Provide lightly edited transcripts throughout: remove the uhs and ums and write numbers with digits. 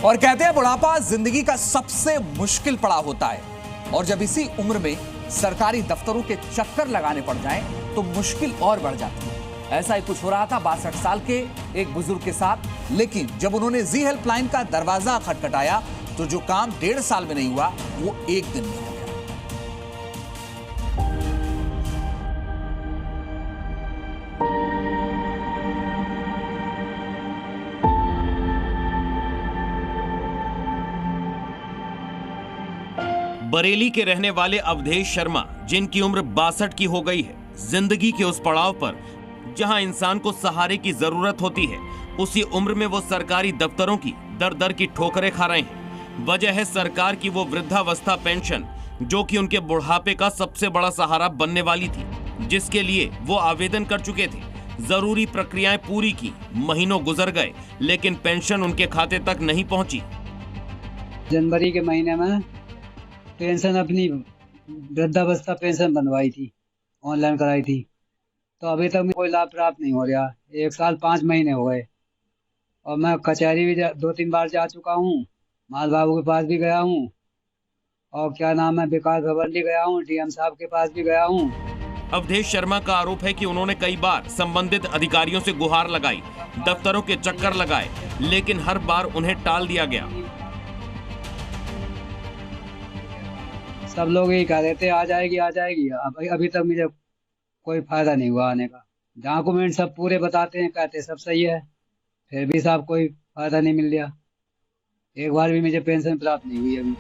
और कहते हैं बुढ़ापा जिंदगी का सबसे मुश्किल पड़ाव होता है और जब इसी उम्र में सरकारी दफ्तरों के चक्कर लगाने पड़ जाएं तो मुश्किल और बढ़ जाती है। ऐसा ही कुछ हो रहा था 62 साल के एक बुजुर्ग के साथ, लेकिन जब उन्होंने जी हेल्पलाइन का दरवाजा खटखटाया तो जो काम 1.5 साल में नहीं हुआ वो 1 दिन में हो गया। बरेली के रहने वाले अवधेश शर्मा, जिनकी उम्र 62 की हो गई है, जिंदगी के उस पड़ाव पर जहां इंसान को सहारे की जरूरत होती है, उसी उम्र में वो सरकारी दफ्तरों की दर दर की ठोकरें खा रहे हैं। वजह है सरकार की वो वृद्धावस्था पेंशन, जो कि उनके बुढ़ापे का सबसे बड़ा सहारा बनने वाली थी, जिसके लिए वो आवेदन कर चुके थे। जरूरी प्रक्रियाएं पूरी की, महीनों गुजर गए, लेकिन पेंशन उनके खाते तक नहीं पहुंची। जनवरी के महीने में पेंशन, अपनी वृद्धावस्था पेंशन बनवाई थी, ऑनलाइन कराई थी, तो अभी तक कोई लाभ प्राप्त नहीं हो रहा। 1 साल 5 महीने हो गए और मैं कचहरी भी 2-3 बार जा चुका हूँ, माल बाबू के पास भी गया हूँ और क्या नाम है, विकास भवन भी गया हूँ, डीएम साहब के पास भी गया हूँ। अवधेश शर्मा का आरोप है कि उन्होंने कई बार संबंधित अधिकारियों से गुहार लगाई, दफ्तरों के चक्कर लगाए, लेकिन हर बार उन्हें टाल दिया गया। सब लोग यही कह रहे थे आ जाएगी आ जाएगी, अभी तक मुझे कोई फायदा नहीं हुआ आने का। डॉक्यूमेंट सब पूरे बताते हैं, कहते सब सही है, फिर भी साहब कोई फायदा नहीं मिल रहा। एक बार भी मुझे पेंशन प्राप्त नहीं हुई अभी।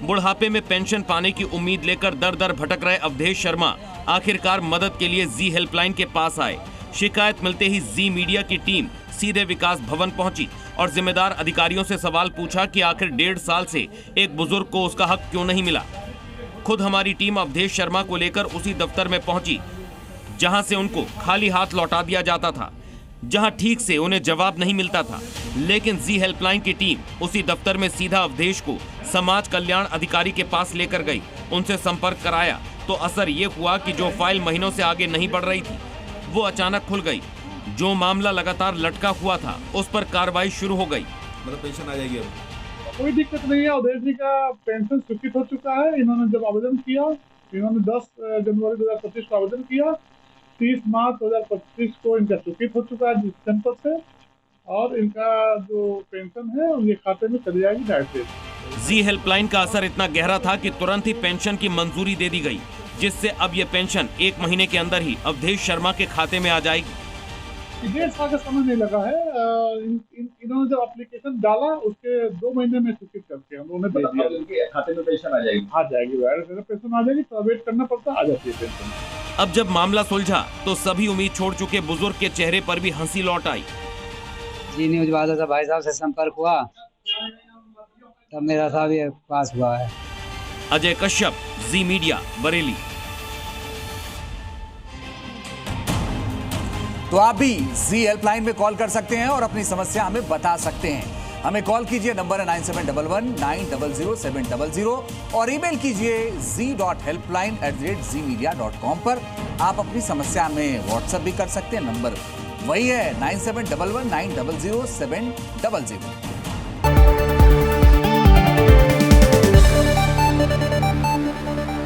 बुढ़ापे में पेंशन पाने की उम्मीद लेकर दर दर भटक रहे अवधेश शर्मा आखिरकार मदद के लिए जी हेल्पलाइन के पास आए। शिकायत मिलते ही जी मीडिया की टीम सीधे विकास भवन पहुंची और जिम्मेदार अधिकारियों से सवाल पूछा कि आखिर 1.5 साल से एक बुजुर्ग को उसका हक क्यों नहीं मिला। खुद हमारी टीम अवधेश शर्मा को लेकर उसी दफ्तर में पहुंची जहां से उनको खाली हाथ लौटा दिया जाता था, जहां ठीक से उन्हें जवाब नहीं मिलता था। लेकिन जी हेल्पलाइन की टीम उसी दफ्तर में सीधा अवधेश को समाज कल्याण अधिकारी के पास लेकर गई। उनसे संपर्क कराया तो असर ये हुआ कि जो फाइल महीनों से आगे नहीं बढ़ रही थी वो अचानक खुल गई। जो मामला लगातार लटका हुआ था उस पर कार्रवाई शुरू हो गई। मतलब पेंशन आ जाएगी अब? कोई दिक्कत नहीं है। अवधेश जी का पेंशन स्वीकृत हो चुका है। इन्होंने जब आवेदन किया, इन्होंने 10 जनवरी 2025 को आवेदन किया, 30 मार्च 2025 को इनका स्वीकृत हो चुका है जिस जनपद से, और इनका जो पेंशन है ये खाते में चली जाएगी डायरेक्ट। जी हेल्पलाइन का असर इतना गहरा था कि तुरंत ही पेंशन की मंजूरी दे दी गई, जिससे अब ये पेंशन 1 महीने के अंदर ही अवधेश शर्मा के खाते में आ जाएगी। 1.5 साल का समय नहीं लगा है। इन्होंने जब एप्लीकेशन डाला उसके 2 महीने में स्वीकृत करके हम लोगों ने दे दिया। उनके खाते में पेंशन आ जाएगी? आ जाएगी, पेंशन आ जाएगी, तो वेट करना पड़ता, आ जाती है पेंशन। अब जब मामला सुलझा तो सभी उम्मीद छोड़ चुके बुजुर्ग के चेहरे पर भी हंसी लौट आई। जी न्यूज वालों से भाई साहब से संपर्क हुआ तब मेरा साहब ये पास हुआ है। अजय कश्यप, जी मीडिया, बरेली। तो आप भी जी हेल्पलाइन में कॉल कर सकते हैं और अपनी समस्या हमें बता सकते हैं। हमें कॉल कीजिए, नंबर है 9711900700 और ईमेल कीजिए z.helpline@zmedia.com पर। आप अपनी समस्या हमें व्हाट्सएप भी कर सकते हैं, नंबर वही है 9711900700।